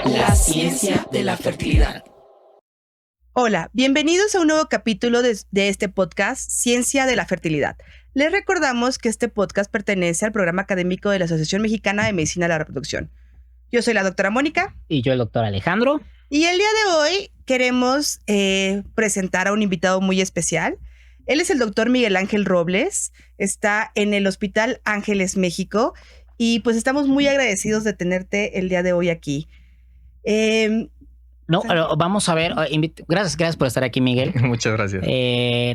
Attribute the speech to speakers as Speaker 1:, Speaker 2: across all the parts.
Speaker 1: La ciencia de la fertilidad.
Speaker 2: Hola, bienvenidos a un nuevo capítulo de este podcast, Ciencia de la Fertilidad. Les recordamos que este podcast pertenece al programa académico de la Asociación Mexicana de Medicina de la Reproducción. Yo soy la doctora Mónica.
Speaker 3: Y yo el doctor Alejandro.
Speaker 2: Y el día de hoy queremos presentar a un invitado muy especial. Él es el doctor Miguel Ángel Robles, está en el Hospital Ángeles, México, y pues estamos muy agradecidos de tenerte el día de hoy aquí.
Speaker 3: Vamos a ver. Gracias por estar aquí, Miguel.
Speaker 4: Muchas gracias.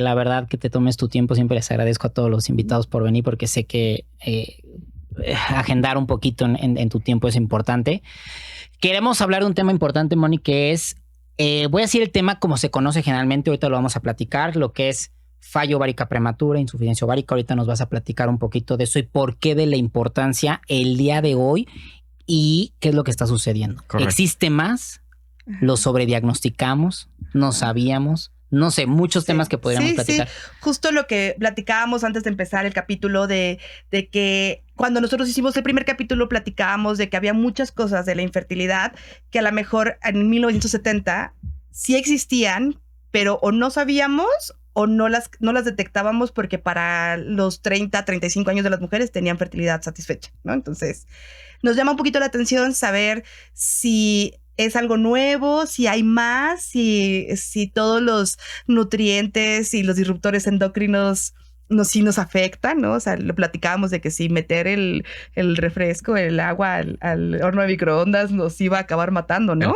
Speaker 3: La verdad que te tomes tu tiempo. Siempre les agradezco a todos los invitados por venir porque sé que agendar un poquito en tu tiempo es importante. Queremos hablar de un tema importante, Moni, que es, voy a decir el tema como se conoce generalmente. Ahorita lo vamos a platicar, lo que es fallo ovárica prematura, insuficiencia ovárica. Ahorita nos vas a platicar un poquito de eso y por qué de la importancia el día de hoy y qué es lo que está sucediendo.
Speaker 4: Correcto.
Speaker 3: ¿Existe más? ¿Lo sobrediagnosticamos? ¿No sabíamos? No sé, muchos temas que podríamos platicar.
Speaker 2: Sí, justo lo que platicábamos antes de empezar el capítulo de que cuando nosotros hicimos el primer capítulo platicábamos de que había muchas cosas de la infertilidad que a lo mejor en 1970 sí existían, pero o no sabíamos o no las detectábamos porque para los 30, 35 años de las mujeres tenían fertilidad satisfecha, ¿no? Entonces, nos llama un poquito la atención saber si es algo nuevo, si hay más, si todos los nutrientes y los disruptores endocrinos sí nos afectan, ¿no? O sea, lo platicábamos de que si meter el refresco, el agua al horno de microondas nos iba a acabar matando, ¿no?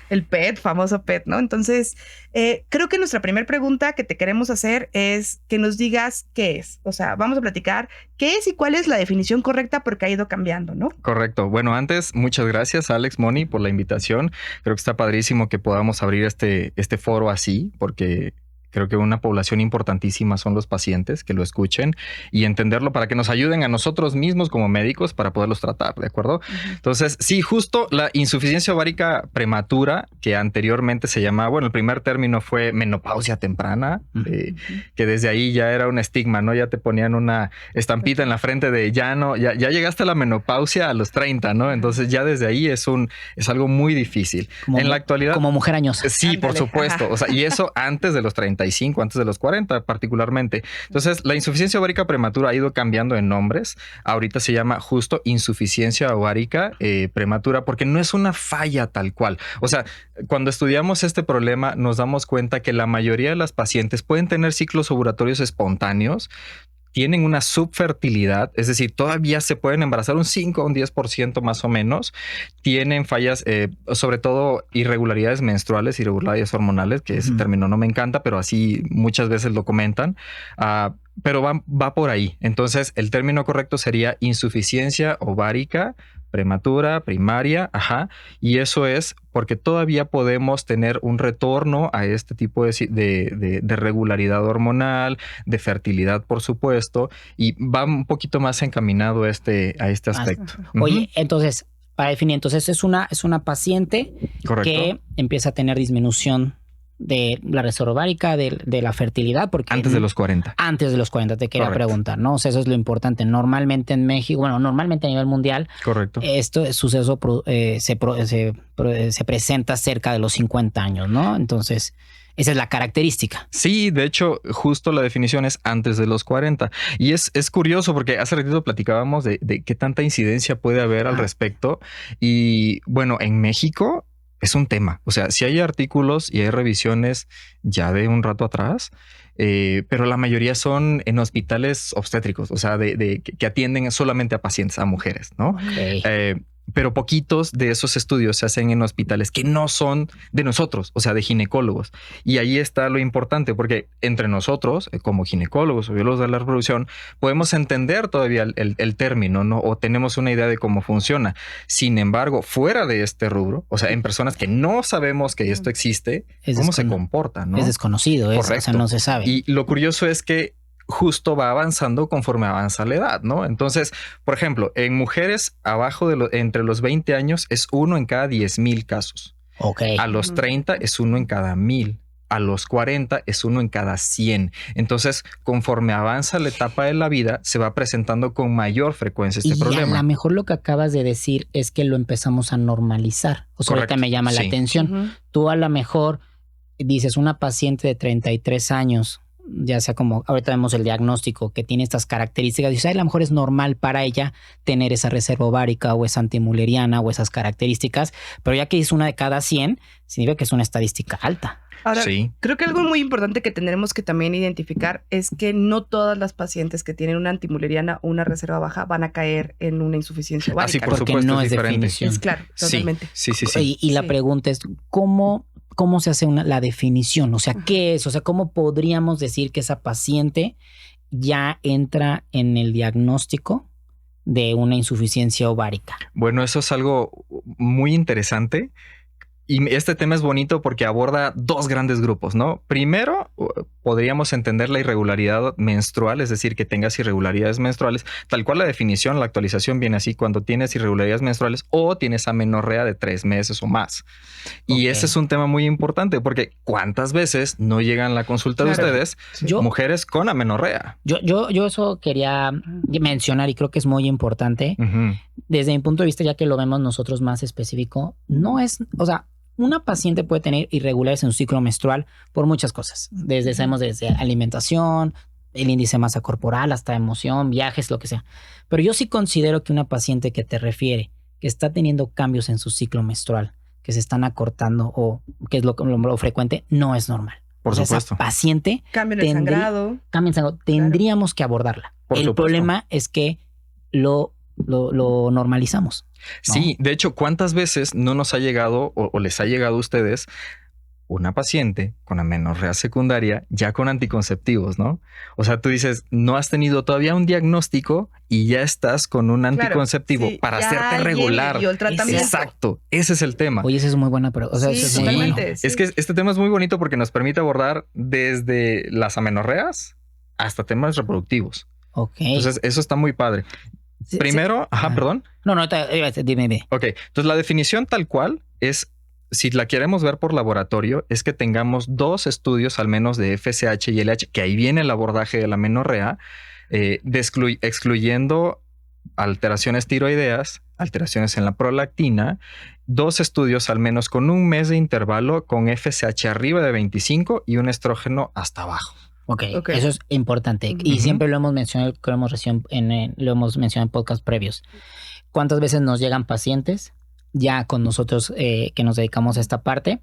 Speaker 2: El PET, famoso PET, ¿no? Entonces, creo que nuestra primera pregunta que te queremos hacer es que nos digas qué es. O sea, vamos a platicar qué es y cuál es la definición correcta porque ha ido cambiando, ¿no?
Speaker 4: Correcto. Bueno, antes, muchas gracias, Alex, Moni, por la invitación. Creo que está padrísimo que podamos abrir este foro así, porque creo que una población importantísima son los pacientes que lo escuchen y entenderlo para que nos ayuden a nosotros mismos como médicos para poderlos tratar, ¿de acuerdo? Uh-huh. Entonces, sí, justo la insuficiencia ovárica prematura, que anteriormente se llamaba, bueno, el primer término fue menopausia temprana, que desde ahí ya era un estigma, ¿no? Ya te ponían una estampita en la frente de ya llegaste a la menopausia a los 30, ¿no? Entonces ya desde ahí es algo muy difícil. En la actualidad,
Speaker 3: como mujer añosa.
Speaker 4: Sí, ándale, por supuesto. O sea, y eso antes de los 35, antes de los 40 particularmente. Entonces, la insuficiencia ovárica prematura ha ido cambiando en nombres. Ahorita se llama justo insuficiencia ovárica prematura porque no es una falla tal cual. O sea, cuando estudiamos este problema nos damos cuenta que la mayoría de las pacientes pueden tener ciclos ovulatorios espontáneos, tienen una subfertilidad, es decir, todavía se pueden embarazar un 5 o un 10% más o menos, tienen fallas, sobre todo irregularidades menstruales, irregularidades hormonales, que ese término no me encanta, pero así muchas veces lo comentan, pero va por ahí. Entonces, el término correcto sería insuficiencia ovárica prematura, primaria, y eso es porque todavía podemos tener un retorno a este tipo de regularidad hormonal, de fertilidad, por supuesto, y va un poquito más encaminado a este aspecto.
Speaker 3: Oye, entonces, para definir, entonces es una paciente
Speaker 4: correcto,
Speaker 3: que empieza a tener disminución de la reserva ovárica, de la fertilidad. Porque
Speaker 4: antes de los 40.
Speaker 3: Antes de los 40, te quería
Speaker 4: correcto
Speaker 3: preguntar, ¿no? O sea, eso es lo importante. Normalmente en México, normalmente a nivel mundial,
Speaker 4: correcto,
Speaker 3: este suceso se presenta cerca de los 50 años, ¿no? Entonces, esa es la característica.
Speaker 4: Sí, de hecho, justo la definición es antes de los 40. Y es curioso porque hace ratito platicábamos de qué tanta incidencia puede haber al respecto. Y bueno, en México es un tema. O sea, sí hay artículos y hay revisiones ya de un rato atrás, pero la mayoría son en hospitales obstétricos, o sea, que atienden solamente a pacientes, a mujeres, ¿no?
Speaker 3: Okay.
Speaker 4: Pero poquitos de esos estudios se hacen en hospitales que no son de nosotros, o sea, de ginecólogos. Y ahí está lo importante, porque entre nosotros, como ginecólogos o biólogos de la reproducción, podemos entender todavía el término, ¿no? O tenemos una idea de cómo funciona. Sin embargo, fuera de este rubro, o sea, en personas que no sabemos que esto existe, ¿cómo se comporta, no?
Speaker 3: Es desconocido, o sea, no se sabe.
Speaker 4: Y lo curioso es que justo va avanzando conforme avanza la edad, ¿no? Entonces, por ejemplo, en mujeres entre los 20 años es 1 en cada 10,000 casos.
Speaker 3: Okay.
Speaker 4: A los 30 es 1 en cada 1,000. a los 40 es 1 en cada 100. Entonces, conforme avanza la etapa de la vida, se va presentando con mayor frecuencia este problema.
Speaker 3: Y a lo mejor lo que acabas de decir es que lo empezamos a normalizar. O sea, ahorita me llama la atención. Tú a lo mejor dices una paciente de 33 años, ya sea como ahorita vemos el diagnóstico que tiene estas características, dices, a lo mejor es normal para ella tener esa reserva ovárica o esa antimuleriana o esas características, pero ya que es 1 de cada 100, significa que es una estadística alta.
Speaker 2: Ahora, creo que algo muy importante que tendremos que también identificar es que no todas las pacientes que tienen una antimuleriana o una reserva baja van a caer en una insuficiencia ovárica.
Speaker 4: Así, por supuesto,
Speaker 3: no
Speaker 4: es
Speaker 3: es
Speaker 4: diferente.
Speaker 3: definición.
Speaker 2: Es claro, totalmente.
Speaker 4: Sí.
Speaker 3: Y la pregunta es, ¿cómo se hace la definición? O sea, ¿qué es? O sea, ¿cómo podríamos decir que esa paciente ya entra en el diagnóstico de una insuficiencia ovárica?
Speaker 4: Bueno, eso es algo muy interesante. Y este tema es bonito porque aborda 2 grandes grupos, ¿no? Primero, podríamos entender la irregularidad menstrual, es decir, que tengas irregularidades menstruales, tal cual la definición, la actualización viene así, cuando tienes irregularidades menstruales o tienes amenorrea de 3 meses o más. Y ese es un tema muy importante porque ¿cuántas veces no llegan a la consulta de ustedes mujeres con amenorrea? Yo
Speaker 3: eso quería mencionar y creo que es muy importante. Desde mi punto de vista, ya que lo vemos nosotros más específico, no es, o sea, una paciente puede tener irregularidades en su ciclo menstrual por muchas cosas. Sabemos desde alimentación, el índice de masa corporal, hasta emoción, viajes, lo que sea. Pero yo sí considero que una paciente que te refiere que está teniendo cambios en su ciclo menstrual, que se están acortando o que es lo frecuente, no es normal.
Speaker 4: Por supuesto.
Speaker 3: Esa paciente
Speaker 2: cambio en el sangrado.
Speaker 3: Tendríamos que abordarla. El problema es que lo normalizamos, ¿no?
Speaker 4: Sí, de hecho, ¿cuántas veces no nos ha llegado o les ha llegado a ustedes una paciente con amenorrea secundaria ya con anticonceptivos, ¿no? O sea, tú dices, no has tenido todavía un diagnóstico y ya estás con un anticonceptivo para hacerte regular.
Speaker 2: El tratamiento.
Speaker 4: Exacto, ese es el tema.
Speaker 3: Oye, esa es muy buena, pero o sea, eso es
Speaker 2: totalmente.
Speaker 3: Bueno.
Speaker 4: Es que este tema es muy bonito porque nos permite abordar desde las amenorreas hasta temas reproductivos. Entonces, eso está muy padre. Primero, perdón.
Speaker 3: No, dime.
Speaker 4: Ok, entonces la definición tal cual es, si la queremos ver por laboratorio, es que tengamos 2 estudios al menos de FSH y LH, que ahí viene el abordaje de la amenorrea, excluyendo alteraciones tiroideas, alteraciones en la prolactina, 2 estudios al menos con 1 mes de intervalo con FSH arriba de 25 y un estrógeno hasta abajo.
Speaker 3: Ok, eso es importante. Y siempre lo hemos mencionado, lo hemos mencionado en podcast previos. ¿Cuántas veces nos llegan pacientes ya con nosotros que nos dedicamos a esta parte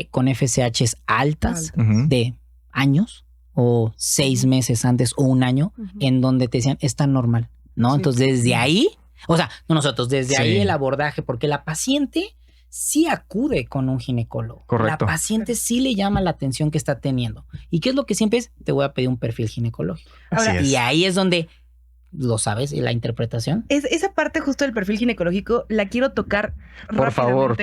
Speaker 3: con FSHs altas de años o 6 meses antes o 1 año en donde te decían está normal, ¿no? Sí. Entonces desde ahí, o sea, nosotros desde ahí el abordaje, porque la paciente sí acude con un ginecólogo.
Speaker 4: Correcto.
Speaker 3: La paciente sí le llama la atención que está teniendo. ¿Y qué es lo que siempre es? Te voy a pedir un perfil ginecológico. Ahora, y ahí es donde lo sabes, y la interpretación.
Speaker 2: Esa parte justo del perfil ginecológico la quiero tocar
Speaker 4: por favor.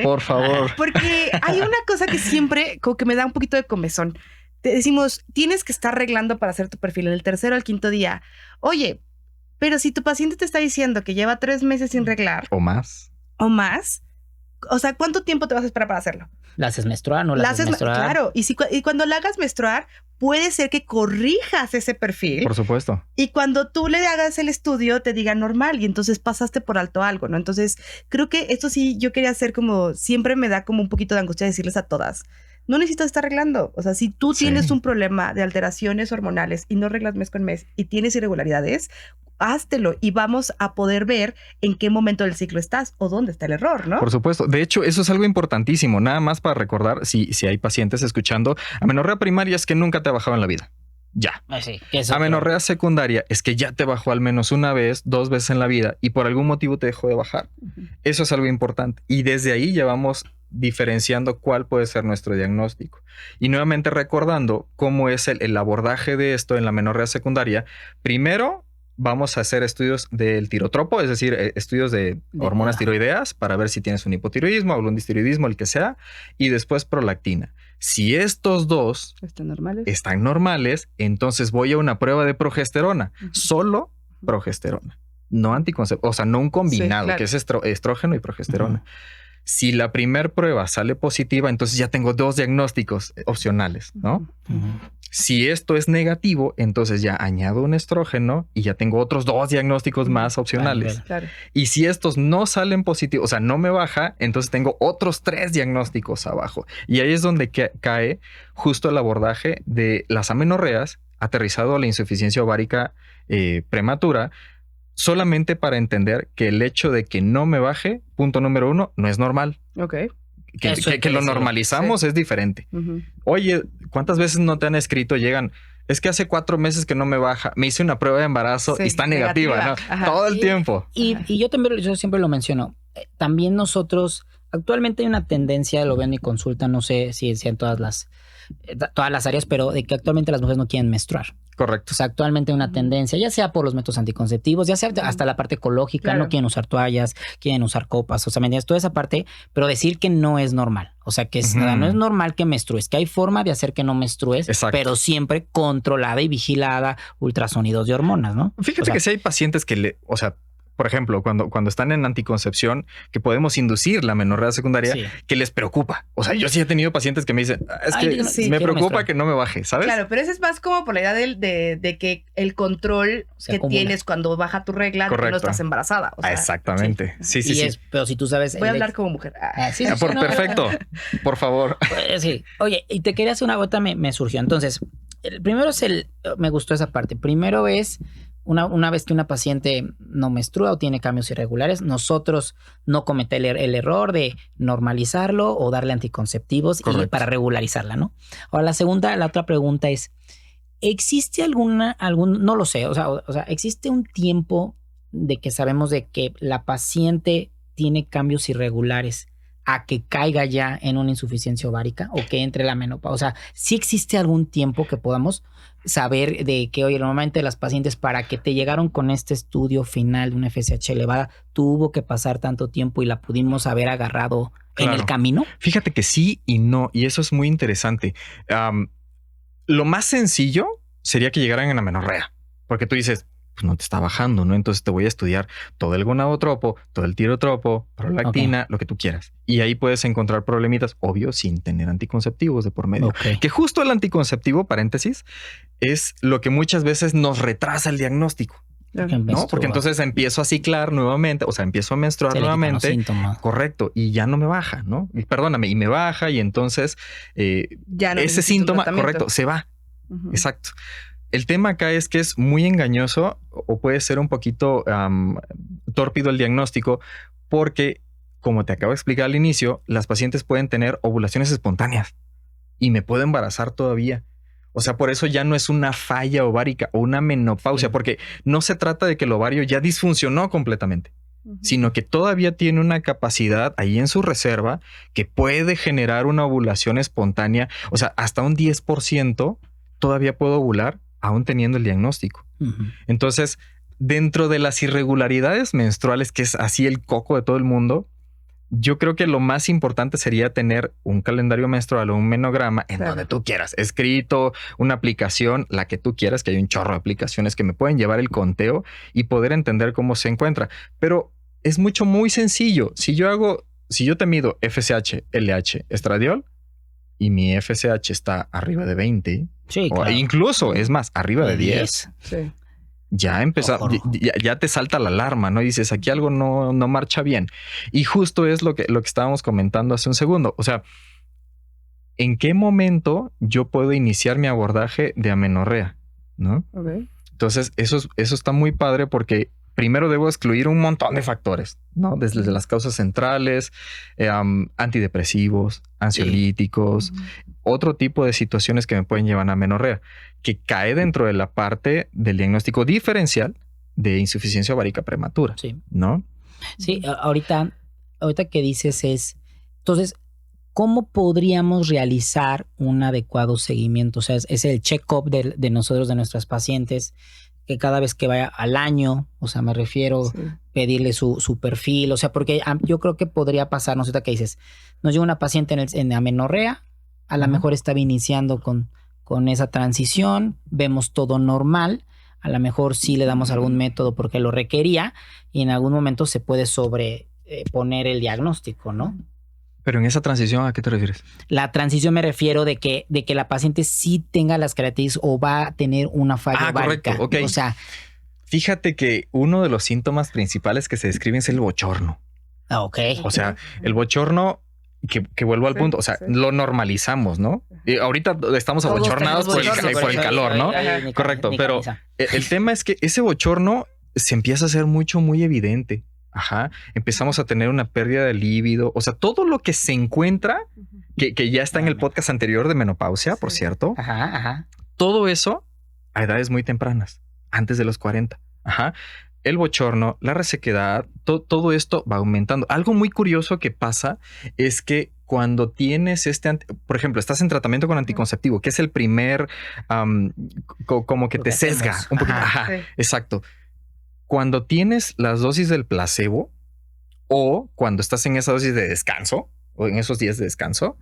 Speaker 2: Porque hay una cosa que siempre como que me da un poquito de comezón. Te decimos, tienes que estar arreglando para hacer tu perfil en el 3º al 5º día. Oye, pero si tu paciente te está diciendo que lleva 3 meses sin reglar.
Speaker 4: O más.
Speaker 2: O sea, ¿cuánto tiempo te vas a esperar para hacerlo?
Speaker 3: ¿La haces menstruar? ¿No la haces menstruar?
Speaker 2: Claro. Y cuando la hagas menstruar, puede ser que corrijas ese perfil.
Speaker 4: Por supuesto.
Speaker 2: Y cuando tú le hagas el estudio, te diga normal. Y entonces pasaste por alto algo, ¿no? Entonces, creo que esto sí yo quería hacer como... Siempre me da como un poquito de angustia decirles a todas. No necesitas estar arreglando. O sea, si tú tienes un problema de alteraciones hormonales y no arreglas mes con mes y tienes irregularidades, háztelo y vamos a poder ver en qué momento del ciclo estás o dónde está el error, ¿no?
Speaker 4: Por supuesto. De hecho, eso es algo importantísimo. Nada más para recordar, si hay pacientes escuchando, amenorrea primaria es que nunca te ha bajado en la vida. Ya.
Speaker 3: Sí,
Speaker 4: amenorrea secundaria es que ya te bajó al menos 1 vez, 2 veces en la vida y por algún motivo te dejó de bajar. Eso es algo importante. Y desde ahí ya vamos diferenciando cuál puede ser nuestro diagnóstico. Y nuevamente recordando cómo es el abordaje de esto en la amenorrea secundaria. Primero, vamos a hacer estudios del tirotropo, es decir, estudios de hormonas tiroideas para ver si tienes un hipotiroidismo o un distiroidismo, el que sea, y después prolactina. Si estos 2 están normales, entonces voy a una prueba de progesterona, solo progesterona, no anticonceptivo, o sea, no un combinado, que es estrógeno y progesterona. Si la primer prueba sale positiva, entonces ya tengo 2 diagnósticos opcionales, ¿no? Si esto es negativo, entonces ya añado un estrógeno y ya tengo otros 2 diagnósticos más opcionales.
Speaker 2: Claro.
Speaker 4: Y si estos no salen positivos, o sea, no me baja, entonces tengo otros 3 diagnósticos abajo. Y ahí es donde cae justo el abordaje de las amenorreas aterrizado a la insuficiencia ovárica prematura, solamente para entender que el hecho de que no me baje, punto número 1, no es normal.
Speaker 2: Ok.
Speaker 4: Que lo normalizamos es diferente. Oye, ¿cuántas veces no te han escrito? Llegan, es que hace 4 meses que no me baja. Me hice una prueba de embarazo y está negativa, ¿no?
Speaker 2: Ajá.
Speaker 4: Todo el tiempo.
Speaker 3: Y yo siempre lo menciono. También nosotros, actualmente hay una tendencia, lo veo en mi consulta, no sé si en todas las áreas, pero de que actualmente las mujeres no quieren menstruar.
Speaker 4: Correcto.
Speaker 3: O sea, actualmente hay una tendencia, ya sea por los métodos anticonceptivos, ya sea hasta la parte ecológica,
Speaker 2: Claro.
Speaker 3: no quieren usar toallas, quieren usar copas, o sea, ¿me entiendes? Toda esa parte, pero decir que no es normal. O sea, que no es normal que menstrues, que hay forma de hacer que no menstrues,
Speaker 4: Exacto.
Speaker 3: pero siempre controlada y vigilada, ultrasonidos de hormonas, ¿no?
Speaker 4: Fíjate
Speaker 3: O sea,
Speaker 4: que si hay pacientes que o sea, por ejemplo, cuando están en anticoncepción, que podemos inducir la amenorrea secundaria,
Speaker 3: sí.
Speaker 4: que les preocupa. O sea, yo sí he tenido pacientes que me dicen, es
Speaker 3: Ay,
Speaker 4: que
Speaker 3: sí,
Speaker 4: me
Speaker 3: quiero
Speaker 4: preocupa
Speaker 3: menstruar.
Speaker 4: que no me baje, ¿sabes?
Speaker 2: Claro, pero eso es más como por la idea de que el control
Speaker 3: Se
Speaker 2: que
Speaker 3: acumula.
Speaker 2: tienes cuando baja tu regla, de que no
Speaker 4: Correcto.
Speaker 2: estás embarazada. O sea,
Speaker 4: Exactamente. Sí,
Speaker 3: y
Speaker 4: sí.
Speaker 3: pero si tú sabes...
Speaker 2: voy a hablar como mujer.
Speaker 3: Sí,
Speaker 4: Por
Speaker 3: no,
Speaker 4: perfecto. Por favor.
Speaker 3: Sí. Oye, y te quería hacer una gota, me surgió. Entonces, el primero es me gustó esa parte. Primero es, una vez que una paciente no menstrua o tiene cambios irregulares, nosotros no cometer el error de normalizarlo o darle anticonceptivos y para regularizarla, ¿no? Ahora, la otra pregunta es, ¿existe no lo sé, o sea, existe un tiempo de que sabemos de que la paciente tiene cambios irregulares a que caiga ya en una insuficiencia ovárica o que entre la menopausia? O sea, ¿sí existe algún tiempo que podamos saber de que, oye, normalmente las pacientes para que te llegaron con este estudio final de una FSH elevada, tuvo que pasar tanto tiempo y la pudimos haber agarrado en el camino?
Speaker 4: Fíjate que sí y no, y eso es muy interesante. Lo más sencillo sería que llegaran en amenorrea, porque tú dices, pues no te está bajando, ¿no? Entonces te voy a estudiar todo el gonadotropo, todo el tirotropo, prolactina, lo que tú quieras. Y ahí puedes encontrar problemitas, obvio, sin tener anticonceptivos de por medio. Que justo el anticonceptivo, paréntesis, es lo que muchas veces nos retrasa el diagnóstico. ¿No? Porque entonces empiezo a ciclar nuevamente, o sea, empiezo a menstruar nuevamente. Correcto. Y ya no me baja, ¿no? Y perdóname, y me baja, y entonces
Speaker 2: ya no
Speaker 4: ese síntoma, correcto, se va. Exacto. El tema acá es que es muy engañoso o puede ser un poquito tórpido el diagnóstico porque, como te acabo de explicar al inicio, las pacientes pueden tener ovulaciones espontáneas y me puedo embarazar todavía. O sea, por eso ya no es una falla ovárica o una menopausia, porque no se trata de que el ovario ya disfuncionó completamente, sino que todavía tiene una capacidad ahí en su reserva que puede generar una ovulación espontánea. O sea, hasta un 10% todavía puedo ovular aún teniendo el diagnóstico. Entonces, dentro de las irregularidades menstruales, que es así el coco de todo el mundo, yo creo que lo más importante sería tener un calendario menstrual o un menograma en donde tú quieras, escrito, una aplicación, la que tú quieras, que hay un chorro de aplicaciones que me pueden llevar el conteo y poder entender cómo se encuentra. Pero es muy sencillo. Si yo te mido FSH, LH, estradiol y mi FSH está arriba de 20, o incluso es más, arriba de 10.
Speaker 2: Sí.
Speaker 4: Ya ya te salta la alarma, ¿no? Y dices, aquí algo no marcha bien. Y justo es lo que estábamos comentando hace un segundo. O sea, ¿en qué momento yo puedo iniciar mi abordaje de amenorrea? ¿No? Entonces, eso está muy padre porque primero debo excluir un montón de factores, ¿no? Desde las causas centrales, antidepresivos, ansiolíticos, otro tipo de situaciones que me pueden llevar a amenorrea, que cae dentro de la parte del diagnóstico diferencial de insuficiencia ovárica prematura, ¿no?
Speaker 3: Sí, ahorita que dices entonces, ¿cómo podríamos realizar un adecuado seguimiento? O sea, es el check-up de nosotros, de nuestras pacientes, que cada vez que vaya al año, o sea, me refiero pedirle su perfil, o sea, porque yo creo que podría pasar, no sé, que dices, nos llega una paciente en amenorrea, a lo mejor estaba iniciando con esa transición, vemos todo normal, a lo mejor sí le damos algún método porque lo requería y en algún momento se puede sobreponer el diagnóstico, ¿no?
Speaker 4: Pero en esa transición, ¿a qué te refieres?
Speaker 3: La transición me refiero de que la paciente sí tenga las características o va a tener una falla ovárica.
Speaker 4: Correcto, ok.
Speaker 3: O sea,
Speaker 4: fíjate que uno de los síntomas principales que se describen es el bochorno.
Speaker 3: ok.
Speaker 4: O sea, el bochorno, que vuelvo al punto, o sea, lo normalizamos, ¿no? Y ahorita estamos
Speaker 2: Todos
Speaker 4: abochornados por
Speaker 2: tenemos bochorno,
Speaker 4: por el calor, ¿no? Correcto, pero el tema es que ese bochorno se empieza a hacer muy evidente. Ajá. Empezamos a tener una pérdida de líbido. O sea, todo lo que se encuentra, que ya está en el podcast anterior de menopausia, por cierto.
Speaker 3: Ajá.
Speaker 4: Todo eso a edades muy tempranas, antes de los 40. Ajá. El bochorno, la resequedad, todo esto va aumentando. Algo muy curioso que pasa es que cuando tienes por ejemplo, estás en tratamiento con anticonceptivo, que es el primer, como que te sesga un poquito. Ajá, sí. Exacto. Cuando tienes las dosis del placebo o cuando estás en esa dosis de descanso o en esos días de descanso,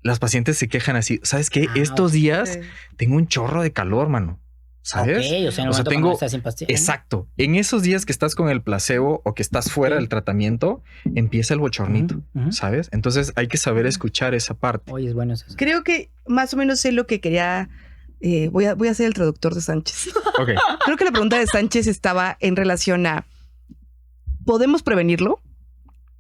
Speaker 4: las pacientes se quejan así. ¿Sabes qué? Estos días tengo un chorro de calor, mano. ¿Sabes?
Speaker 3: Ok, o sea, tengo... estás sin pastilla.
Speaker 4: Exacto. En esos días que estás con el placebo o que estás fuera del tratamiento, empieza el bochornito, ¿sabes? Entonces hay que saber escuchar esa parte.
Speaker 3: Oye, es bueno eso.
Speaker 2: Creo que más o menos sé lo que quería... voy a ser el traductor de Sánchez.
Speaker 4: Okay.
Speaker 2: Creo que la pregunta de Sánchez estaba en relación a ¿podemos prevenirlo?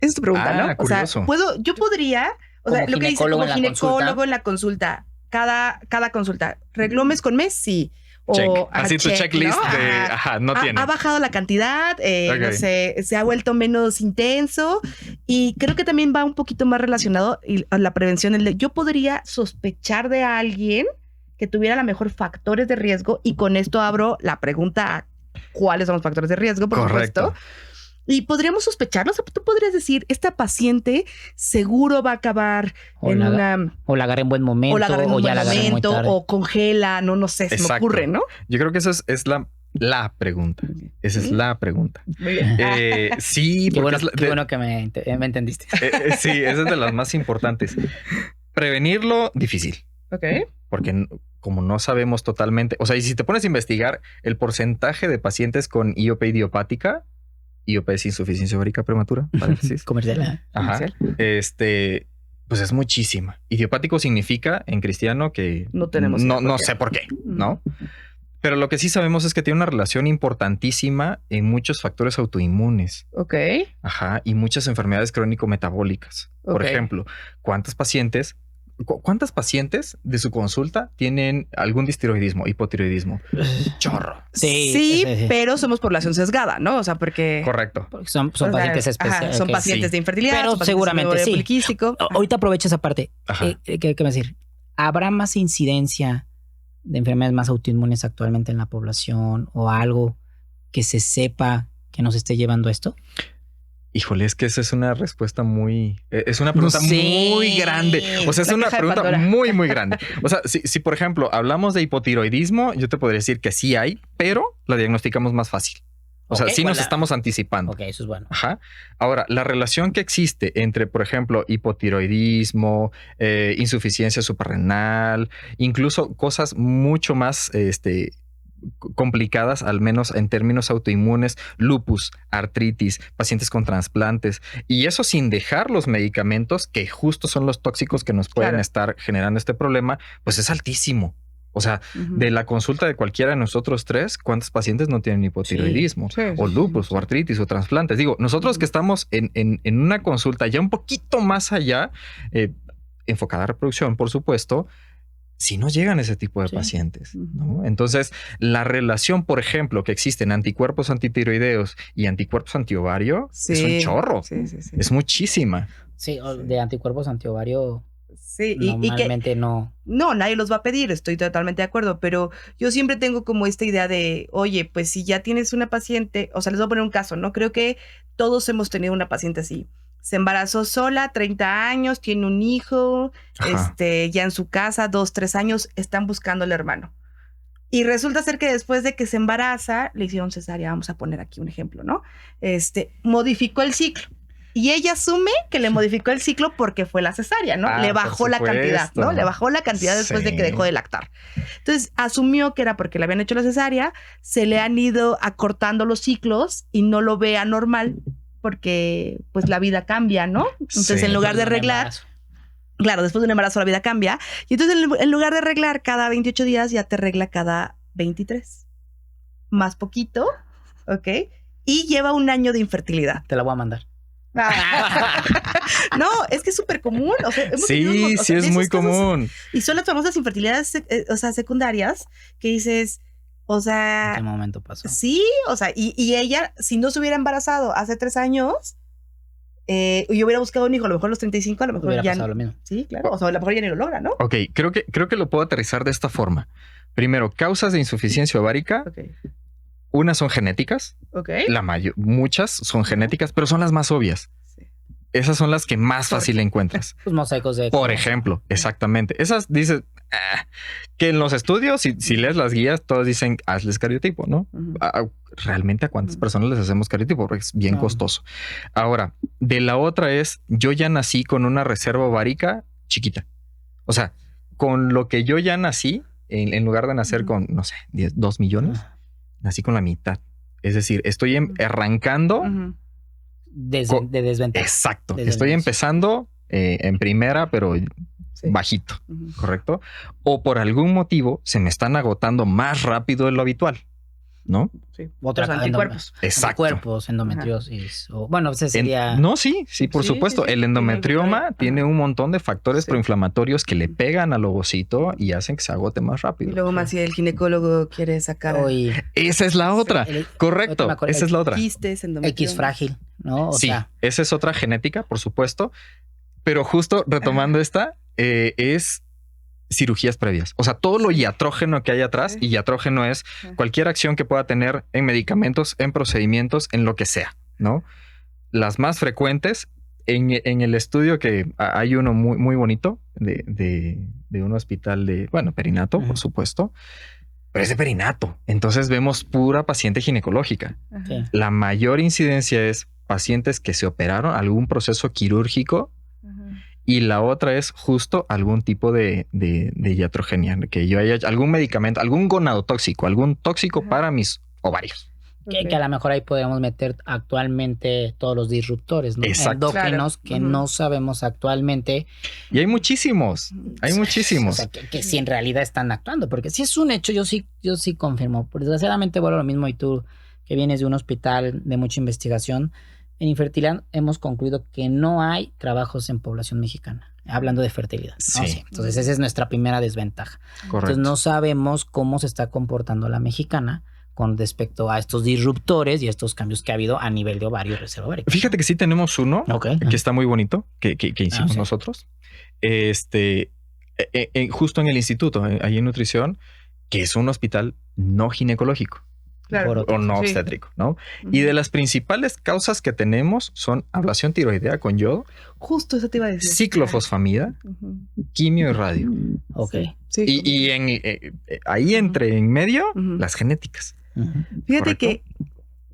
Speaker 2: Esa es tu pregunta, ¿no?
Speaker 4: Curioso.
Speaker 2: O sea, yo podría, o sea, lo que dice como ginecólogo en la consulta, cada consulta, ¿reglomes con mes? Sí. O
Speaker 4: así tu checklist, ¿no? No tiene.
Speaker 2: Ha bajado la cantidad, no sé, se ha vuelto menos intenso y creo que también va un poquito más relacionado a la prevención. Yo podría sospechar de alguien que tuviera a lo mejor factores de riesgo y con esto abro la pregunta ¿cuáles son los factores de riesgo? Por supuesto. Y podríamos sospecharlo. O sea, tú podrías decir, esta paciente seguro va a acabar o
Speaker 3: la agarré en buen momento. O la agarré en buen momento.
Speaker 2: O congela, no sé, se me ocurre, ¿no?
Speaker 4: Yo creo que esa es la pregunta. Esa es la pregunta.
Speaker 2: Muy bien.
Speaker 4: Sí.
Speaker 3: Qué bueno que me entendiste.
Speaker 4: Sí, esa es de las más importantes. Prevenirlo, difícil.
Speaker 2: Ok.
Speaker 4: Porque como no sabemos totalmente, o sea, y si te pones a investigar el porcentaje de pacientes con IOP idiopática, IOP es insuficiencia ovárica prematura, paréntesis.
Speaker 3: Comercial.
Speaker 4: Ajá. Pues es muchísima. Idiopático significa en cristiano que
Speaker 2: no tenemos.
Speaker 4: No sé por qué, ¿no? Pero lo que sí sabemos es que tiene una relación importantísima en muchos factores autoinmunes.
Speaker 2: Ok.
Speaker 4: Ajá. Y muchas enfermedades crónico-metabólicas. Por ejemplo, ¿cuántas pacientes de su consulta tienen algún distiroidismo, hipotiroidismo? Chorro.
Speaker 2: Sí, pero somos población sesgada, ¿no? O sea, porque...
Speaker 4: Correcto.
Speaker 3: Porque son pacientes especiales.
Speaker 2: Son pacientes de infertilidad.
Speaker 3: Pero seguramente sí. Ahorita aprovecho esa parte. ¿Qué decir? ¿Habrá más incidencia de enfermedades más autoinmunes actualmente en la población o algo que se sepa que nos esté llevando a esto?
Speaker 4: Híjole, es que esa es una respuesta es una pregunta muy grande. O sea, es una pregunta muy, muy grande. O sea, si por ejemplo hablamos de hipotiroidismo, yo te podría decir que sí hay, pero la diagnosticamos más fácil. O sea, sí nos estamos anticipando.
Speaker 3: Ok, eso es bueno.
Speaker 4: Ajá. Ahora, la relación que existe entre, por ejemplo, hipotiroidismo, insuficiencia suprarrenal, incluso cosas mucho más complicadas, al menos en términos autoinmunes, lupus, artritis, pacientes con trasplantes, y eso sin dejar los medicamentos que justo son los tóxicos que nos pueden estar generando este problema, pues es altísimo. O sea, de la consulta de cualquiera de nosotros tres, ¿cuántos pacientes no tienen hipotiroidismo? O lupus, o artritis, o trasplantes? Digo, nosotros que estamos en una consulta ya un poquito más allá, enfocada a reproducción, por supuesto, si no llegan ese tipo de pacientes, ¿no? Entonces, la relación, por ejemplo, que existen anticuerpos antitiroideos y anticuerpos antiovario es un chorro. Es muchísima.
Speaker 3: Sí, de anticuerpos antiovario.
Speaker 2: Sí,
Speaker 3: normalmente no.
Speaker 2: No, nadie los va a pedir, estoy totalmente de acuerdo, pero yo siempre tengo como esta idea de, oye, pues si ya tienes una paciente, o sea, les voy a poner un caso, ¿no? Creo que todos hemos tenido una paciente así. Se embarazó sola, 30 años, tiene un hijo, ya en su casa, 2, 3 años, están buscando al hermano. Y resulta ser que después de que se embaraza, le hicieron cesárea, vamos a poner aquí un ejemplo, ¿no? Modificó el ciclo. Y ella asume que le modificó el ciclo porque fue la cesárea, ¿no? Le bajó la cantidad, ¿no? Le bajó la cantidad después de que dejó de lactar. Entonces, asumió que era porque le habían hecho la cesárea, se le han ido acortando los ciclos y no lo ve anormal porque pues la vida cambia, ¿no? Entonces
Speaker 4: Sí.
Speaker 2: en lugar de arreglar, claro, después de un embarazo la vida cambia. Y entonces en lugar de arreglar cada 28 días, ya te arregla cada 23. Más poquito, ¿ok? Y lleva un año de infertilidad.
Speaker 3: Te la voy a mandar.
Speaker 2: No, es que es súper común. O sea, hemos tenido
Speaker 4: Sí,
Speaker 2: o
Speaker 4: sí
Speaker 2: sea, de
Speaker 4: es muy
Speaker 2: esos casos,
Speaker 4: común.
Speaker 2: y son las famosas infertilidades, o sea, secundarias, que dices, o
Speaker 3: ¿En qué
Speaker 2: sea,
Speaker 3: momento pasó?
Speaker 2: sí, o sea, y ella, si no se hubiera embarazado hace 3 años, y hubiera buscado un hijo, a lo mejor a los 35, a lo mejor
Speaker 3: Hubiera
Speaker 2: ya.
Speaker 3: pasado lo mismo.
Speaker 2: Sí, claro. O sea, a lo mejor ya ni lo logra, ¿no?
Speaker 4: Ok, creo que lo puedo aterrizar de esta forma. Primero, causas de insuficiencia ovárica.
Speaker 2: Ok.
Speaker 4: Unas son genéticas,
Speaker 2: Ok.
Speaker 4: muchas son genéticas, pero son las más obvias.
Speaker 2: Sí.
Speaker 4: Esas son las que más fácil encuentras.
Speaker 3: Pues mosaicos de...
Speaker 4: Por ejemplo, exactamente. Esas dices que en los estudios, si lees las guías, todos dicen hazles cariotipo, ¿no?
Speaker 2: Ujú.
Speaker 4: ¿Realmente a cuántas personas les hacemos cariotipo? Porque es bien
Speaker 3: No.
Speaker 4: costoso. Ahora, de la otra es, yo ya nací con una reserva ovárica chiquita. O sea, con lo que yo ya nací, en lugar de nacer
Speaker 2: Ujú.
Speaker 4: con, no sé, 2 millones, nací con la mitad. Es decir, estoy arrancando.
Speaker 2: Ujú.
Speaker 3: de desventaja.
Speaker 4: Exacto.
Speaker 3: Desde el
Speaker 4: Estoy
Speaker 3: inicio.
Speaker 4: empezando en primera, pero
Speaker 2: Sí.
Speaker 4: bajito,
Speaker 2: Ujú.
Speaker 4: ¿correcto? O por algún motivo se me están agotando más rápido de lo habitual, ¿no?
Speaker 2: Sí.
Speaker 3: Otra
Speaker 2: Los
Speaker 3: cadena.
Speaker 2: anticuerpos.
Speaker 4: Exacto.
Speaker 3: Cuerpos, endometriosis. O, bueno, ese sería...
Speaker 4: No, sí, por
Speaker 2: Sí,
Speaker 4: supuesto.
Speaker 2: sí, sí.
Speaker 4: El endometrioma
Speaker 2: Tiene
Speaker 4: tiene un montón de factores
Speaker 2: Sí.
Speaker 4: proinflamatorios que le pegan al ovocito y hacen que se agote más
Speaker 2: Y
Speaker 4: rápido.
Speaker 2: luego más si el ginecólogo quiere sacar
Speaker 3: Hoy,
Speaker 4: Esa es la otra.
Speaker 3: ahorita
Speaker 4: Correcto.
Speaker 3: me acuerdo,
Speaker 4: Esa es la otra.
Speaker 2: quistes, endometriomas.
Speaker 3: X frágil, ¿no? O
Speaker 4: Sí,
Speaker 3: sea,
Speaker 4: esa es otra genética, por supuesto. Pero justo retomando esta, es cirugías previas. O sea, todo lo iatrógeno que hay atrás,
Speaker 2: Sí.
Speaker 4: y iatrógeno es
Speaker 2: Ajá.
Speaker 4: cualquier acción que pueda tener en medicamentos, en procedimientos, en lo que sea, ¿no? Las más frecuentes, en el estudio que hay uno muy, muy bonito de un hospital de, bueno, perinato,
Speaker 3: Ujú.
Speaker 4: por supuesto, pero es de perinato. Entonces vemos pura paciente ginecológica.
Speaker 2: Ajá.
Speaker 3: sí.
Speaker 4: La mayor incidencia es pacientes que se operaron, algún proceso quirúrgico,
Speaker 2: Ajá.
Speaker 4: y la otra es justo algún tipo de iatrogenia, que yo haya algún medicamento, algún gonadotóxico, algún tóxico
Speaker 2: Ajá.
Speaker 4: para mis ovarios.
Speaker 3: Que a lo mejor ahí podríamos meter actualmente todos los disruptores, ¿no?
Speaker 4: Exacto.
Speaker 3: Endógenos
Speaker 2: Claro.
Speaker 3: que
Speaker 2: Ujú.
Speaker 3: no sabemos actualmente.
Speaker 4: Y hay muchísimos, hay
Speaker 3: O
Speaker 4: muchísimos.
Speaker 3: sea, que si en realidad están actuando, porque si es un hecho, yo sí confirmo. Por desgraciadamente, vuelvo a lo mismo, y tú que vienes de un hospital de mucha investigación, en infertilidad hemos concluido que no hay trabajos en población mexicana, hablando de fertilidad, ¿no?
Speaker 4: Sí.
Speaker 3: Entonces esa es nuestra primera desventaja.
Speaker 4: Correcto.
Speaker 3: Entonces no sabemos cómo se está comportando la mexicana con respecto a estos disruptores y estos cambios que ha habido a nivel de ovario y reserva ovárica.
Speaker 4: Fíjate que sí tenemos uno
Speaker 3: Ok.
Speaker 4: que está muy bonito, que hicimos
Speaker 3: sí.
Speaker 4: nosotros. Justo en el instituto, ahí en nutrición, que es un hospital no ginecológico
Speaker 2: Claro.
Speaker 3: Por
Speaker 4: o no
Speaker 2: Sí.
Speaker 4: obstétrico, ¿no? Y de las principales causas que tenemos son ablación tiroidea con yodo,
Speaker 2: Justo eso te iba a decir.
Speaker 4: ciclofosfamida,
Speaker 2: Ujú.
Speaker 4: quimio y radio.
Speaker 3: Ok.
Speaker 2: Sí,
Speaker 4: Y ahí entre en medio,
Speaker 2: Ujú.
Speaker 4: las genéticas.
Speaker 3: Ujú.
Speaker 2: Fíjate
Speaker 4: ¿correcto?
Speaker 2: que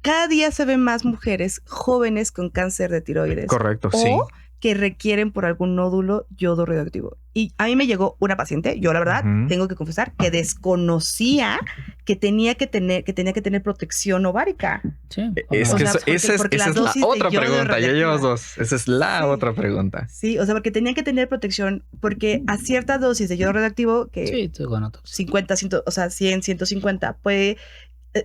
Speaker 2: cada día se ven más mujeres jóvenes con cáncer de tiroides.
Speaker 4: Correcto,
Speaker 2: O
Speaker 4: sí.
Speaker 2: que requieren por algún nódulo yodo radioactivo. Y a mí me llegó una paciente, yo la verdad
Speaker 4: Ujú.
Speaker 2: tengo que confesar que desconocía que tenía que tener protección ovárica.
Speaker 3: Sí.
Speaker 4: Es
Speaker 2: O
Speaker 4: que
Speaker 2: sea,
Speaker 4: esa
Speaker 2: porque
Speaker 4: es
Speaker 2: las
Speaker 4: la
Speaker 2: dosis de
Speaker 4: otra
Speaker 2: yodo
Speaker 4: pregunta. Ya
Speaker 2: radioactiva.
Speaker 4: llevas dos. Esa es la
Speaker 2: Sí.
Speaker 4: otra pregunta.
Speaker 2: Sí, o sea, porque tenía que tener protección porque a cierta dosis de yodo radioactivo que
Speaker 3: Sí, tú con otros.
Speaker 2: 50, 100, o sea, 100, 150 puede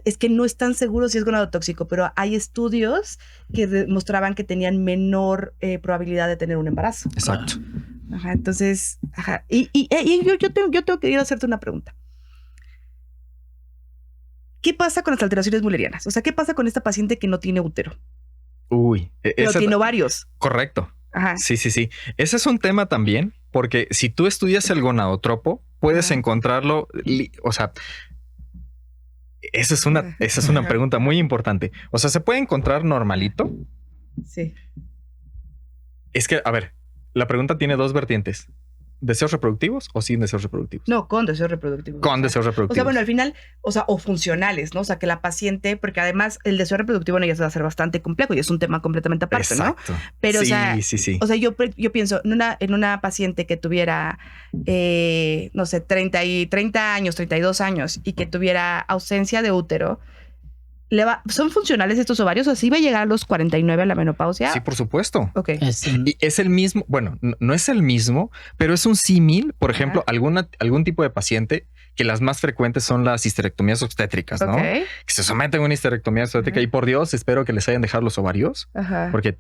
Speaker 2: es que no están seguros si es gonadotóxico, pero hay estudios que demostraban que tenían menor probabilidad de tener un embarazo.
Speaker 4: Exacto.
Speaker 2: Ajá, entonces, ajá. Y yo tengo que ir a hacerte una pregunta. ¿Qué pasa con las alteraciones mullerianas? O sea, ¿qué pasa con esta paciente que no tiene útero,
Speaker 4: Uy.
Speaker 2: pero tiene ovarios?
Speaker 4: Correcto.
Speaker 2: Ajá.
Speaker 4: Sí. Ese es un tema también, porque si tú estudias el gonadotropo, puedes
Speaker 2: Ajá.
Speaker 4: encontrarlo, o sea, esa es una
Speaker 2: Ajá.
Speaker 4: pregunta muy importante. O sea, ¿se puede encontrar normalito?
Speaker 2: Sí.
Speaker 4: Es que, a ver, la pregunta tiene dos vertientes. ¿Deseos reproductivos o sin deseos reproductivos?
Speaker 2: No, con deseo reproductivo.
Speaker 4: Con
Speaker 2: O sea,
Speaker 4: deseos reproductivos.
Speaker 2: O sea, bueno, al final, o sea, o funcionales, ¿no? O sea, que la paciente, porque además el deseo reproductivo no ya se va a ser bastante complejo y es un tema completamente aparte, ¿no?
Speaker 4: Exacto.
Speaker 2: Pero,
Speaker 4: sí,
Speaker 2: o sea,
Speaker 4: sí.
Speaker 2: O sea, yo pienso en una paciente que tuviera, no sé, 30 años, 32 años y que tuviera ausencia de útero, ¿son funcionales estos ovarios? O ¿así va a llegar a los 49 a la menopausia?
Speaker 4: Sí, por supuesto.
Speaker 2: Ok.
Speaker 4: Y es el mismo, bueno, no es el mismo, pero es un símil. Por ejemplo, algún tipo de paciente que las más frecuentes son las histerectomías obstétricas, ¿no?
Speaker 2: Okay.
Speaker 4: Que se someten a una histerectomía obstétrica y por Dios, espero que les hayan dejado los ovarios, porque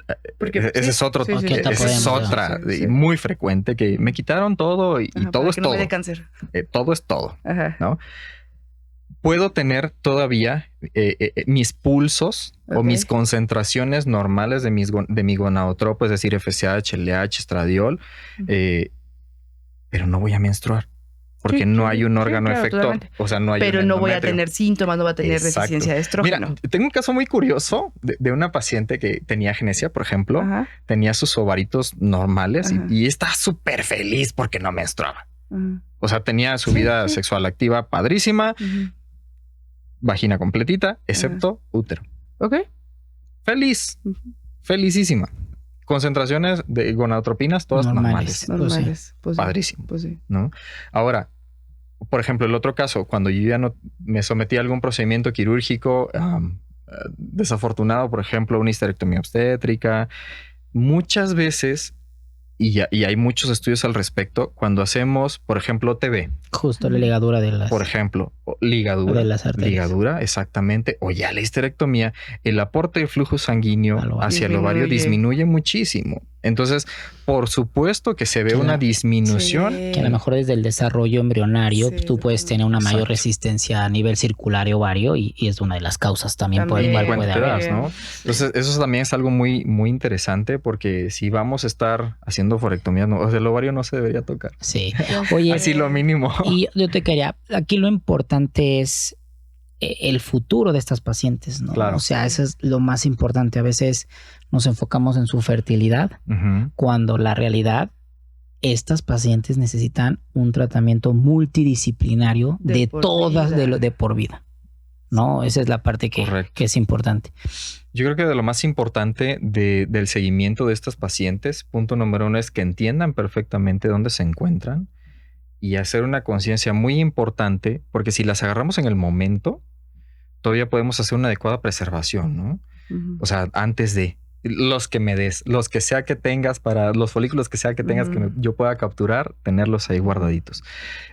Speaker 4: ese es otro, esa es otra muy frecuente, que me quitaron todo y todo es todo.
Speaker 2: No me dé cáncer.
Speaker 4: Todo es todo, ¿no? Puedo tener todavía mis pulsos o mis concentraciones normales de mi gonadotropo, es decir, FSH, LH, estradiol, pero no voy a menstruar. Porque no hay un órgano efector. Totalmente. O sea, no hay.
Speaker 2: Pero no voy a tener síntomas, no voy a tener resistencia de estrógeno.
Speaker 4: Mira, tengo un caso muy curioso de una paciente que tenía agenesia, por ejemplo. Tenía sus ovaritos normales y está súper feliz porque no menstruaba. O sea, tenía su vida sexual activa padrísima, vagina completita, excepto útero.
Speaker 2: Ok.
Speaker 4: Feliz. Felicísima. Concentraciones de gonadotropinas todas normales.
Speaker 2: Pues
Speaker 4: padrísimo.
Speaker 2: Pues sí.
Speaker 4: ¿No? Ahora, por ejemplo, el otro caso, cuando yo ya no me sometí a algún procedimiento quirúrgico desafortunado, por ejemplo, una histerectomía obstétrica, muchas veces, y hay muchos estudios al respecto, cuando hacemos, por ejemplo, OTB.
Speaker 3: Justo la ligadura de las...
Speaker 4: Por ejemplo, ligadura.
Speaker 3: De las arterias.
Speaker 4: Ligadura, exactamente. O ya la histerectomía, el aporte de flujo sanguíneo hacia el ovario disminuye muchísimo. Entonces, por supuesto que se ve una disminución.
Speaker 3: Sí. Que a lo mejor desde el desarrollo embrionario tú puedes tener una mayor resistencia a nivel circulario ovario y es una de las causas también. Puede haber,
Speaker 4: ¿no? Entonces, eso también es algo muy, muy interesante porque si vamos a estar haciendo forectomías, o sea, el ovario no se debería tocar.
Speaker 3: Sí. Oye,
Speaker 4: así lo mínimo.
Speaker 3: Y yo te quería, aquí lo importante es el futuro de estas pacientes, ¿no?
Speaker 4: Claro.
Speaker 3: O sea, eso es lo más importante. A veces nos enfocamos en su fertilidad, cuando la realidad, estas pacientes necesitan un tratamiento multidisciplinario de por vida, ¿no? Esa es la parte que es importante.
Speaker 4: Yo creo que de lo más importante del seguimiento de estas pacientes, punto número 1 es que entiendan perfectamente dónde se encuentran y hacer una conciencia muy importante, porque si las agarramos en el momento, todavía podemos hacer una adecuada preservación, ¿no? O sea, antes de los que me des, los que sea que tengas, para los folículos que sea que tengas que yo pueda capturar, tenerlos ahí guardaditos.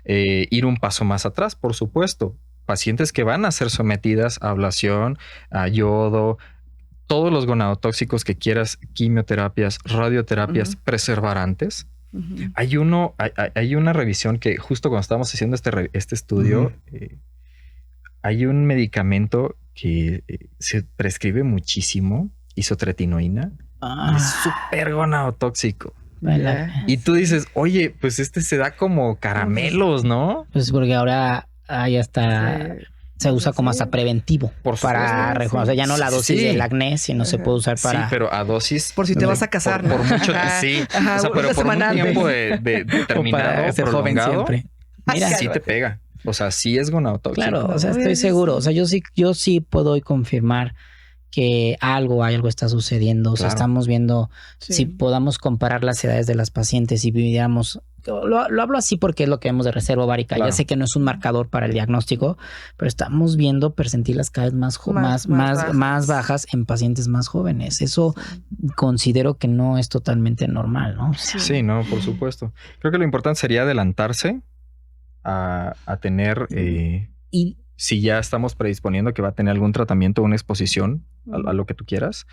Speaker 4: Ir un paso más atrás, por supuesto. Pacientes que van a ser sometidas a ablación, a yodo, todos los gonadotóxicos que quieras, quimioterapias, radioterapias, preservar antes. Hay una revisión que justo cuando estábamos haciendo este estudio, hay un medicamento que se prescribe muchísimo, isotretinoína. Es súper gonadotóxico. Y tú dices, oye, pues se da como caramelos, ¿no?
Speaker 3: Pues porque ahora ya está... Se usa como hasta preventivo para o sea, ya no la dosis del acné, sino se puede usar para...
Speaker 4: Sí, pero a dosis...
Speaker 2: Por si te vas a casar.
Speaker 4: Por mucho... Sí. O sea, pero por un tiempo determinado, prolongado, siempre. Mira, sí te pega. O sea, sí es gonadotóxico.
Speaker 3: Claro, o sea, estoy seguro. O sea, yo sí puedo hoy confirmar que algo está sucediendo. O sea, estamos viendo si podamos comparar las edades de las pacientes y viéramos... Lo hablo así porque es lo que vemos de reserva ovárica. Ya sé que no es un marcador para el diagnóstico, pero estamos viendo percentilas cada vez más bajas en pacientes más jóvenes. Eso considero que no es totalmente normal, ¿no?
Speaker 4: Sí, no, por supuesto. Creo que lo importante sería adelantarse a tener... y si ya estamos predisponiendo que va a tener algún tratamiento o una exposición a lo que tú quieras,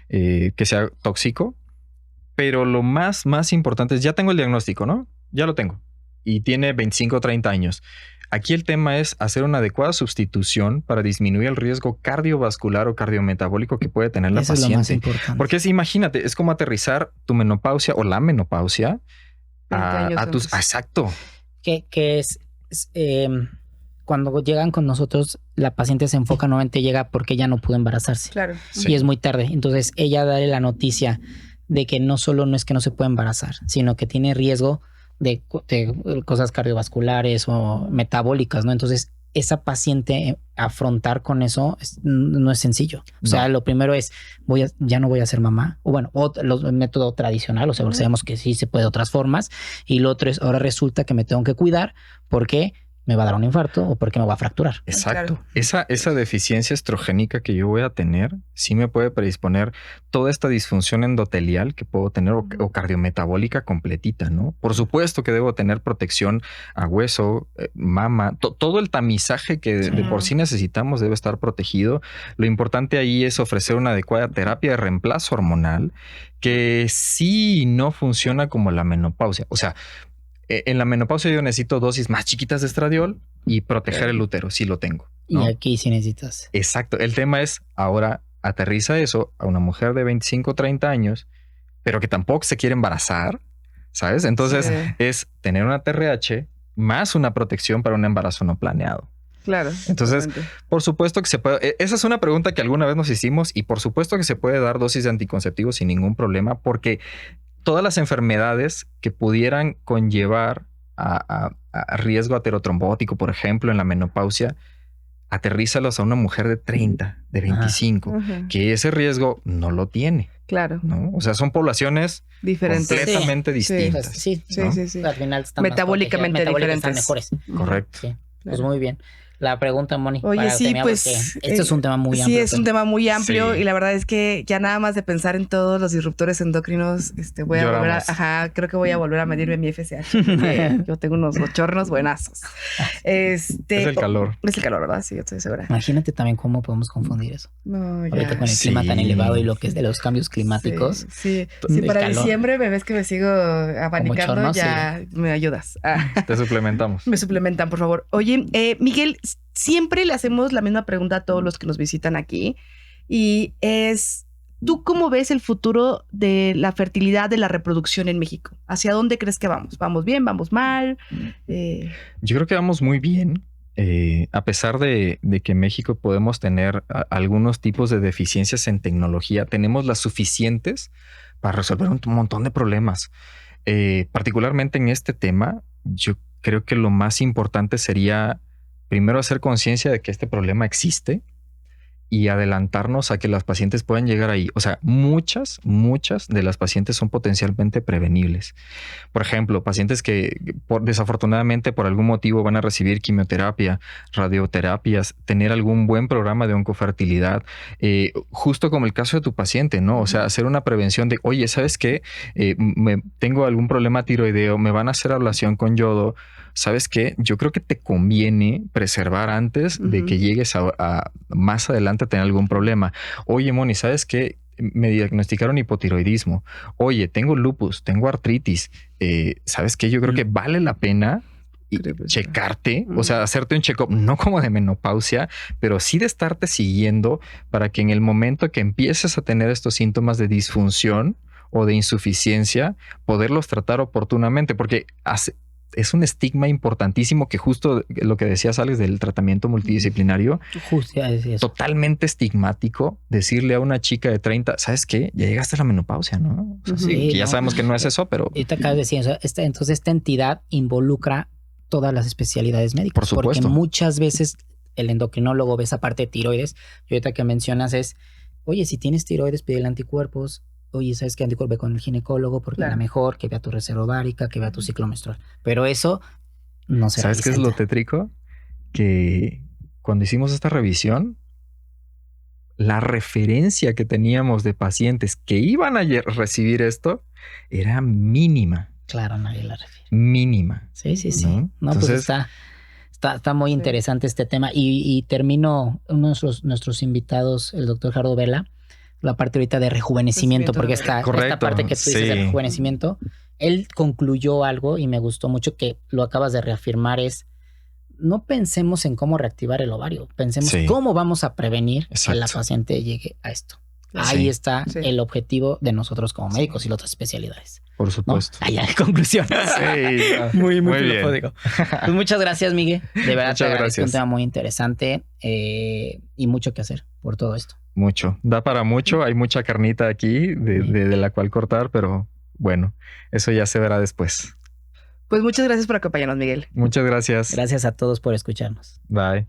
Speaker 4: que sea tóxico. Pero lo más importante es, ya tengo el diagnóstico, ¿no? Ya lo tengo. Y tiene 25 o 30 años. Aquí el tema es hacer una adecuada sustitución para disminuir el riesgo cardiovascular o cardiometabólico que puede tener la paciente. Es lo más importante. Porque imagínate, es como aterrizar tu menopausia o la menopausia a tus... Exacto.
Speaker 3: Que es cuando llegan con nosotros, la paciente se enfoca nuevamente, llega porque ella no pudo embarazarse.
Speaker 2: Claro.
Speaker 3: Y es muy tarde. Entonces ella da la noticia de que no solo no es que no se puede embarazar, sino que tiene riesgo de cosas cardiovasculares o metabólicas, ¿no? Entonces, esa paciente afrontar con eso no es sencillo. O sea, lo primero es, ya no voy a ser mamá. O bueno, el método tradicional, o sea, sabemos que sí se puede de otras formas. Y lo otro es, ahora resulta que me tengo que cuidar porque me va a dar un infarto o porque me va a fracturar.
Speaker 4: Exacto. Claro. Esa deficiencia estrogénica que yo voy a tener sí me puede predisponer toda esta disfunción endotelial que puedo tener o cardiometabólica completita, ¿no? Por supuesto que debo tener protección a hueso, mama, todo el tamizaje que de por sí necesitamos debe estar protegido. Lo importante ahí es ofrecer una adecuada terapia de reemplazo hormonal que sí no funciona como la menopausia. O sea, en la menopausia yo necesito dosis más chiquitas de estradiol y proteger el útero, si lo tengo, ¿no?
Speaker 3: Y aquí sí necesitas.
Speaker 4: Exacto. El tema es ahora aterriza eso a una mujer de 25 o 30 años, pero que tampoco se quiere embarazar, ¿sabes? Entonces es tener una TRH más una protección para un embarazo no planeado.
Speaker 2: Claro.
Speaker 4: Entonces, por supuesto que se puede. Esa es una pregunta que alguna vez nos hicimos y por supuesto que se puede dar dosis de anticonceptivos sin ningún problema porque todas las enfermedades que pudieran conllevar a riesgo aterotrombótico, por ejemplo, en la menopausia, aterrízalos a una mujer de 30, de 25, que ese riesgo no lo tiene.
Speaker 2: Claro.
Speaker 4: ¿No? O sea, son poblaciones
Speaker 2: diferentes,
Speaker 4: completamente distintas.
Speaker 3: Sí.
Speaker 4: ¿no?
Speaker 3: Al final están
Speaker 2: metabólicamente diferentes.
Speaker 3: Están mejores.
Speaker 4: Correcto.
Speaker 3: Sí. Pues muy bien. La pregunta, Moni.
Speaker 2: Oye, sí, pues...
Speaker 3: Este es un tema muy amplio.
Speaker 2: Sí, es un tema muy amplio y la verdad es que ya nada más de pensar en todos los disruptores endocrinos, voy a volver creo que voy a volver a medirme mi FSH. Yo tengo unos bochornos buenazos.
Speaker 4: Es el calor.
Speaker 2: Es el calor, ¿verdad? Sí, yo estoy segura.
Speaker 3: Imagínate también cómo podemos confundir eso.
Speaker 2: No, ya.
Speaker 3: Ahorita con el clima tan elevado y lo que es de los cambios climáticos.
Speaker 2: Sí, para
Speaker 3: calor.
Speaker 2: Diciembre me ves que me sigo abanicando,
Speaker 3: bochorno,
Speaker 2: ya me ayudas.
Speaker 4: Te suplementamos.
Speaker 2: Me suplementan, por favor. Oye, Miguel, siempre le hacemos la misma pregunta a todos los que nos visitan aquí y es, ¿tú cómo ves el futuro de la fertilidad, de la reproducción en México? ¿Hacia dónde crees que vamos? ¿Vamos bien? ¿Vamos mal?
Speaker 4: Yo creo que vamos muy bien. A pesar de que en México podemos tener algunos tipos de deficiencias en tecnología, tenemos las suficientes para resolver un montón de problemas. Particularmente en este tema, yo creo que lo más importante sería primero hacer conciencia de que este problema existe y adelantarnos a que las pacientes puedan llegar ahí. O sea, muchas de las pacientes son potencialmente prevenibles. Por ejemplo, pacientes que desafortunadamente por algún motivo van a recibir quimioterapia, radioterapias, tener algún buen programa de oncofertilidad, justo como el caso de tu paciente, ¿no? O sea, hacer una prevención de, oye, ¿sabes qué? Tengo algún problema tiroideo, me van a hacer ablación con yodo. ¿Sabes qué? Yo creo que te conviene preservar antes de que llegues a más adelante a tener algún problema. Oye, Moni, ¿sabes qué? Me diagnosticaron hipotiroidismo. Oye, tengo lupus, tengo artritis. ¿Sabes qué? Yo creo que vale la pena checarte, o sea, hacerte un check-up, no como de menopausia, pero sí de estarte siguiendo para que en el momento que empieces a tener estos síntomas de disfunción o de insuficiencia, poderlos tratar oportunamente, porque es un estigma importantísimo que justo lo que decías, Alex, del tratamiento multidisciplinario, totalmente estigmático decirle a una chica de 30, ¿sabes qué? Ya llegaste a la menopausia, ¿no? O sea, que ya sabemos que no es eso, pero...
Speaker 3: Y te acabas de decir, entonces esta entidad involucra todas las especialidades médicas.
Speaker 4: Por supuesto.
Speaker 3: Porque muchas veces el endocrinólogo ve esa parte de tiroides. Y ahorita que mencionas es, oye, si tienes tiroides, pídele anticuerpos. Oye, ¿sabes qué? Anticuerpo? Ve con el ginecólogo porque a lo mejor que vea tu reserva ovárica, que vea tu ciclo menstrual. Pero eso no se
Speaker 4: ¿Sabes qué es lo tétrico? Que cuando hicimos esta revisión, la referencia que teníamos de pacientes que iban a recibir esto era mínima.
Speaker 3: Claro, nadie la refiere.
Speaker 4: Mínima.
Speaker 3: Sí. No, entonces, pues está muy interesante este tema. Y termino nuestros invitados, el doctor Gerardo Vela, la parte ahorita de rejuvenecimiento, porque esta parte que tú dices de rejuvenecimiento, él concluyó algo y me gustó mucho que lo acabas de reafirmar, es no pensemos en cómo reactivar el ovario, pensemos cómo vamos a prevenir que la paciente llegue a esto. Ahí está el objetivo de nosotros como médicos y las otras especialidades.
Speaker 4: Por supuesto.
Speaker 3: ¿No? Ahí hay conclusión. Muy bien. Pues muchas gracias, Miguel. De verdad, te agradezco. Un tema muy interesante y mucho que hacer por todo esto.
Speaker 4: Mucho. Da para mucho. Hay mucha carnita aquí de la cual cortar, pero bueno, eso ya se verá después.
Speaker 2: Pues muchas gracias por acompañarnos, Miguel.
Speaker 4: Muchas gracias.
Speaker 3: Gracias a todos por escucharnos.
Speaker 4: Bye.